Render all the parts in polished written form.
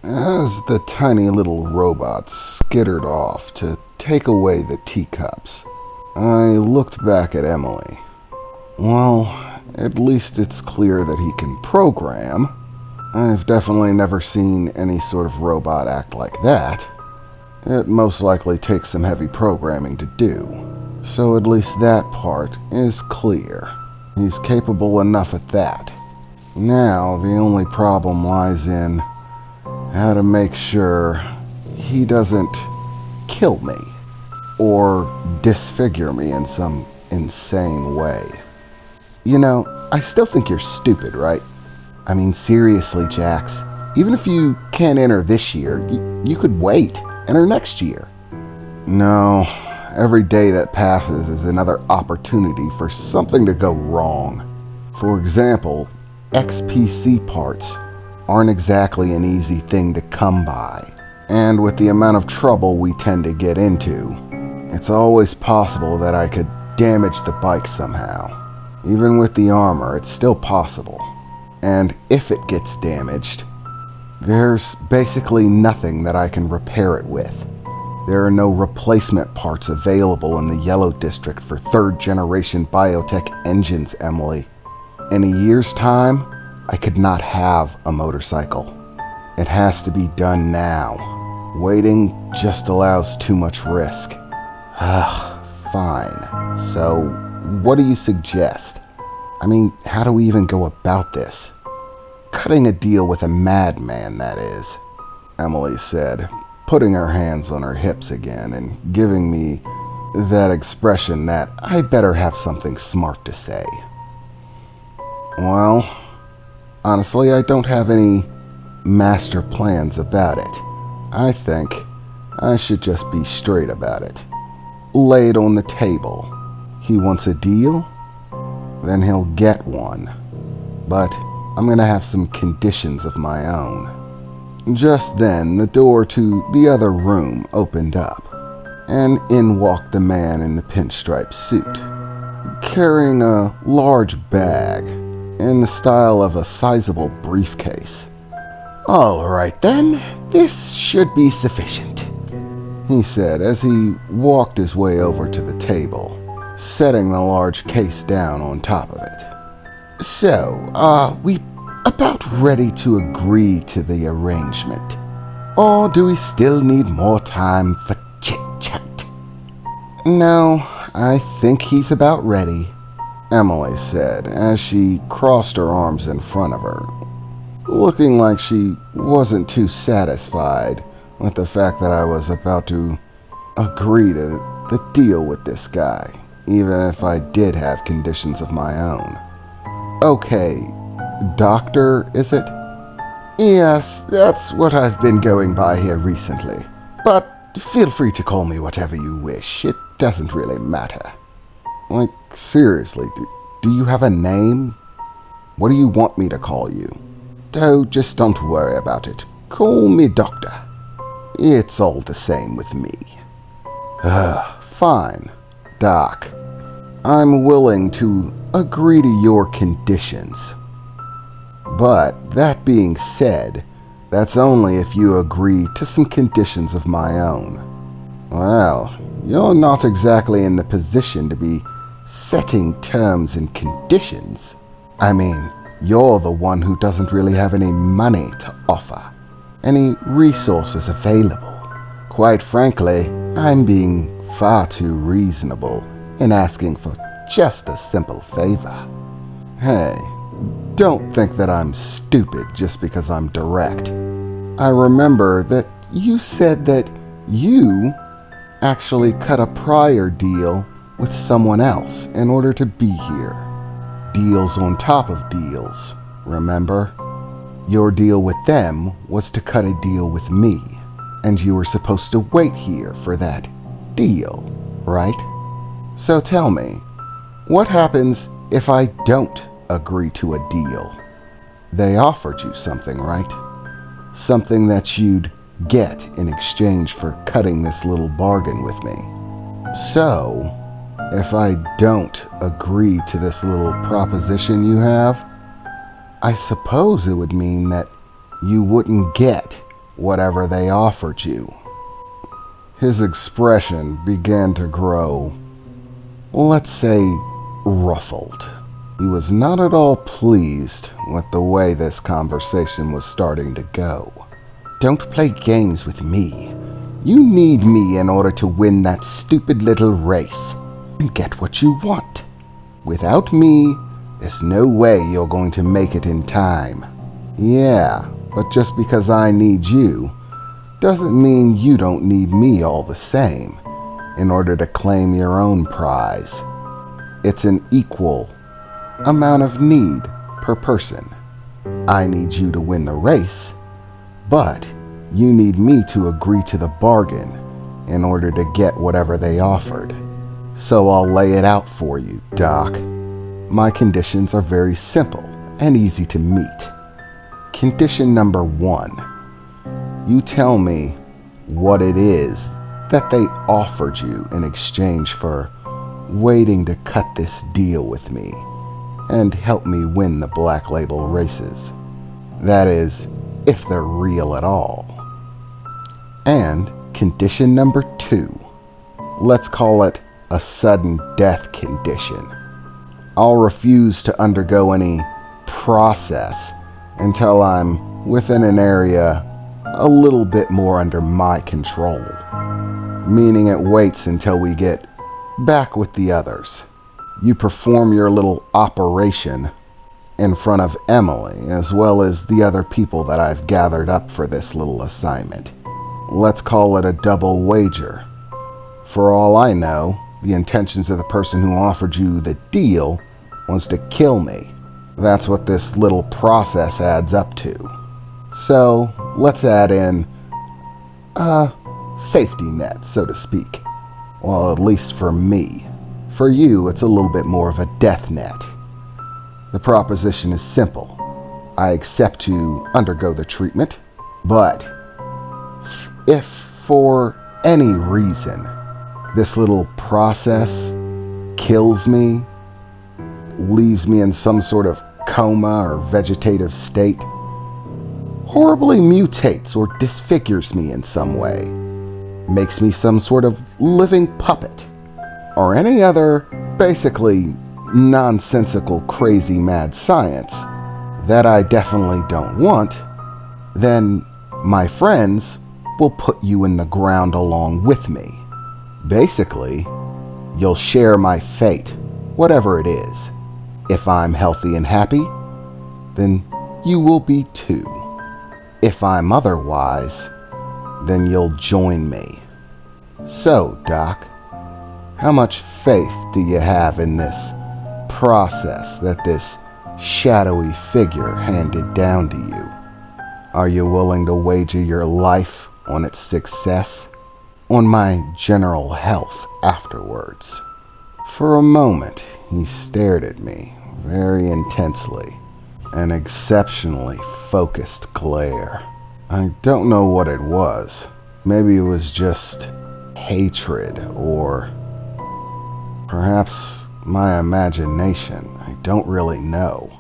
As the tiny little robot skittered off to take away the teacups, I looked back at Emily. Well, at least it's clear that he can program. I've definitely never seen any sort of robot act like that. It most likely takes some heavy programming to do, so at least that part is clear. He's capable enough at that. Now, the only problem lies in how to make sure he doesn't kill me or disfigure me in some insane way. You know, I still think you're stupid, right? I mean, seriously, Jax. Even if you can't enter this year, you could wait. Enter next year. No, every day that passes is another opportunity for something to go wrong. For example, XPC parts aren't exactly an easy thing to come by. And with the amount of trouble we tend to get into, it's always possible that I could damage the bike somehow. Even with the armor, it's still possible. And if it gets damaged, there's basically nothing that I can repair it with. There are no replacement parts available in the Yellow District for third-generation biotech engines, Emily. In a year's time, I could not have a motorcycle. It has to be done now. Waiting just allows too much risk. Fine. So, what do you suggest? I mean, how do we even go about this? Cutting a deal with a madman, that is, Emily said, putting her hands on her hips again and giving me that expression that I better have something smart to say. Well, honestly, I don't have any master plans about it. I think I should just be straight about it. Lay it on the table. He wants a deal? Then he'll get one. But I'm gonna have some conditions of my own. Just then, the door to the other room opened up, and in walked the man in the pinstripe suit, carrying a large bag in the style of a sizable briefcase. "All right then, this should be sufficient," he said as he walked his way over to the table, setting the large case down on top of it. "So, are we about ready to agree to the arrangement? Or do we still need more time for chit-chat?" "No, I think he's about ready," Emily said as she crossed her arms in front of her, looking like she wasn't too satisfied with the fact that I was about to agree to the deal with this guy, even if I did have conditions of my own. "Okay, doctor, is it?" "Yes, that's what I've been going by here recently. But feel free to call me whatever you wish. It doesn't really matter." Like, seriously, do you have a name? What do you want me to call you? Oh, just don't worry about it. Call me Doctor. It's all the same with me. Fine, Doc. I'm willing to agree to your conditions. But that being said, that's only if you agree to some conditions of my own. Well, you're not exactly in the position to be setting terms and conditions. I mean, you're the one who doesn't really have any money to offer, any resources available. Quite frankly, I'm being far too reasonable in asking for just a simple favor. Hey, don't think that I'm stupid just because I'm direct. I remember that you said that you actually cut a prior deal with someone else in order to be here. Deals on top of deals, remember? Your deal with them was to cut a deal with me, and you were supposed to wait here for that deal, right? So tell me, what happens if I don't agree to a deal? They offered you something, right? Something that you'd get in exchange for cutting this little bargain with me. So, if I don't agree to this little proposition you have, I suppose it would mean that you wouldn't get whatever they offered you. His expression began to grow, let's say, ruffled. He was not at all pleased with the way this conversation was starting to go. Don't play games with me. You need me in order to win that stupid little race and get what you want. Without me, there's no way you're going to make it in time. Yeah, but just because I need you doesn't mean you don't need me all the same in order to claim your own prize. It's an equal amount of need per person. I need you to win the race, but you need me to agree to the bargain in order to get whatever they offered. So I'll lay it out for you, Doc. My conditions are very simple and easy to meet. Condition number 1. You tell me what it is that they offered you in exchange for waiting to cut this deal with me and help me win the Black Label races. That is, if they're real at all. And condition number 2. Let's call it a sudden death condition. I'll refuse to undergo any process until I'm within an area a little bit more under my control. Meaning it waits until we get back with the others. You perform your little operation in front of Emily, as well as the other people that I've gathered up for this little assignment. Let's call it a double wager. For all I know, the intentions of the person who offered you the deal was to kill me. That's what this little process adds up to. So, let's add in a safety net, so to speak. Well, at least for me. For you, it's a little bit more of a death net. The proposition is simple. I accept to undergo the treatment, but if for any reason this little process kills me, leaves me in some sort of coma or vegetative state, horribly mutates or disfigures me in some way, makes me some sort of living puppet, or any other basically nonsensical crazy mad science that I definitely don't want, then my friends will put you in the ground along with me. Basically, you'll share my fate, whatever it is. If I'm healthy and happy, then you will be too. If I'm otherwise, then you'll join me. So, Doc, how much faith do you have in this process that this shadowy figure handed down to you? Are you willing to wager your life on its success? On my general health afterwards? For a moment, he stared at me very intensely, an exceptionally focused glare. I don't know what it was. Maybe it was just hatred, or perhaps my imagination. I don't really know.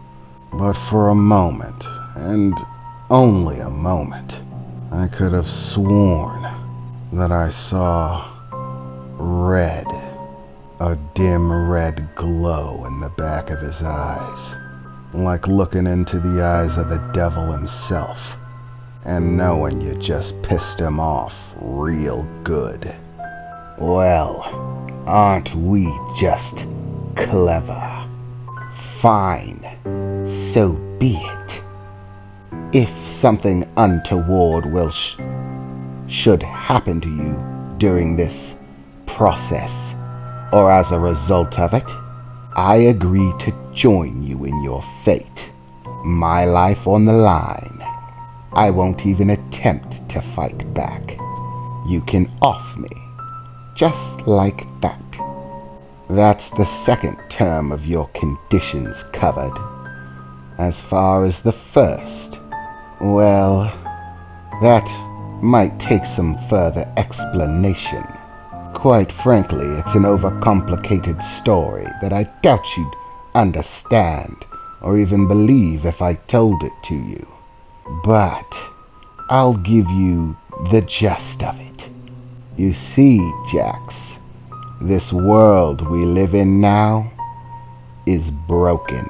But for a moment, and only a moment, I could have sworn that I saw red, a dim red glow in the back of his eyes, like looking into the eyes of the devil himself and knowing you just pissed him off real good. Well, aren't we just clever? Fine, so be it. If something untoward should happen to you during this process, or as a result of it, I agree to join you in your fate. My life on the line. I won't even attempt to fight back. You can off me, just like that. That's the second term of your conditions covered. As far as the first, well, that might take some further explanation. Quite frankly, it's an overcomplicated story that I doubt you'd understand or even believe if I told it to you. But I'll give you the gist of it. You see, Jax, this world we live in now is broken.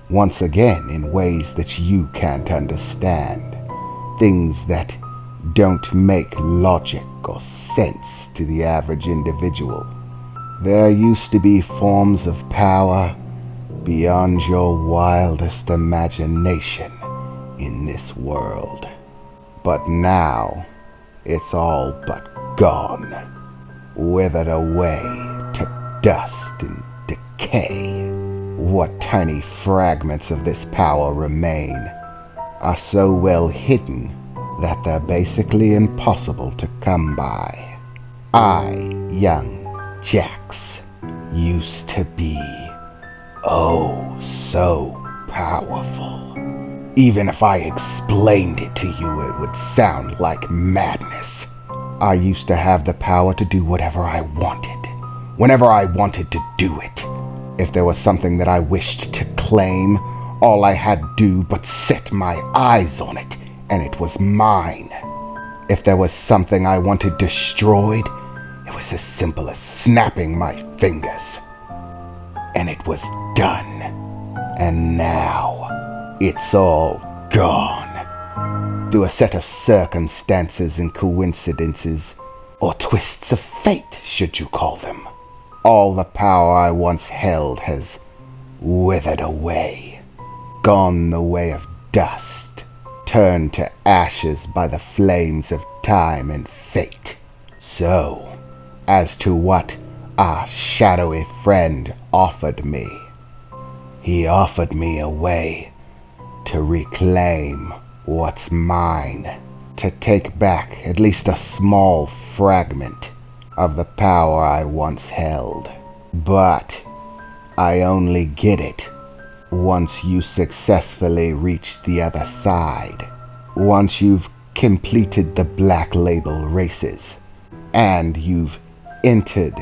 Once again, in ways that you can't understand. Things that don't make logic or sense to the average individual. There used to be forms of power beyond your wildest imagination in this world. But now, it's all but gone, withered away to dust and decay. What tiny fragments of this power remain are so well hidden that they're basically impossible to come by. I, young Jax, used to be oh so powerful. Even if I explained it to you, it would sound like madness. I used to have the power to do whatever I wanted, whenever I wanted to do it. If there was something that I wished to claim, all I had to do but set my eyes on it, and it was mine. If there was something I wanted destroyed, it was as simple as snapping my fingers. And it was done. And now, it's all gone. Through a set of circumstances and coincidences, or twists of fate, should you call them. All the power I once held has withered away, gone the way of dust, turned to ashes by the flames of time and fate. So, as to what our shadowy friend offered me, he offered me a way to reclaim what's mine, to take back at least a small fragment of the power I once held. But I only get it once you successfully reach the other side. Once you've completed the Black Label races, and you've entered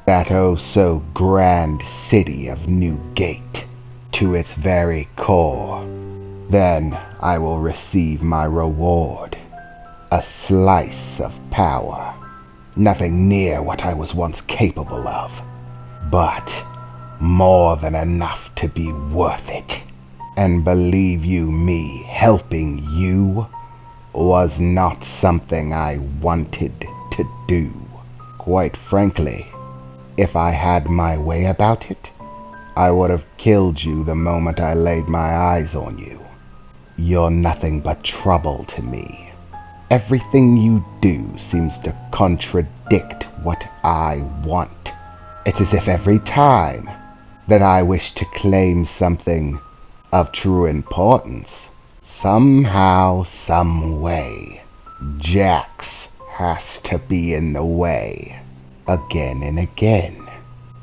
that oh so grand city of New Gate to its very core. Then I will receive my reward, a slice of power. Nothing near what I was once capable of, but more than enough to be worth it. And believe you me, helping you was not something I wanted to do. Quite frankly, if I had my way about it, I would have killed you the moment I laid my eyes on you. You're nothing but trouble to me. Everything you do seems to contradict what I want. It's as if every time that I wish to claim something of true importance, somehow, some way, Jax has to be in the way, again and again.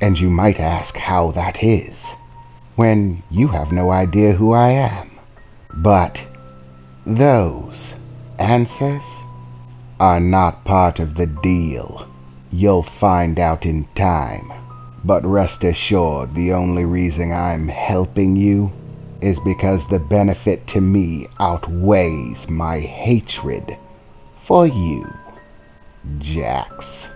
And you might ask how that is, when you have no idea who I am. But those answers are not part of the deal. You'll find out in time. But rest assured, the only reason I'm helping you is because the benefit to me outweighs my hatred for you, Jax.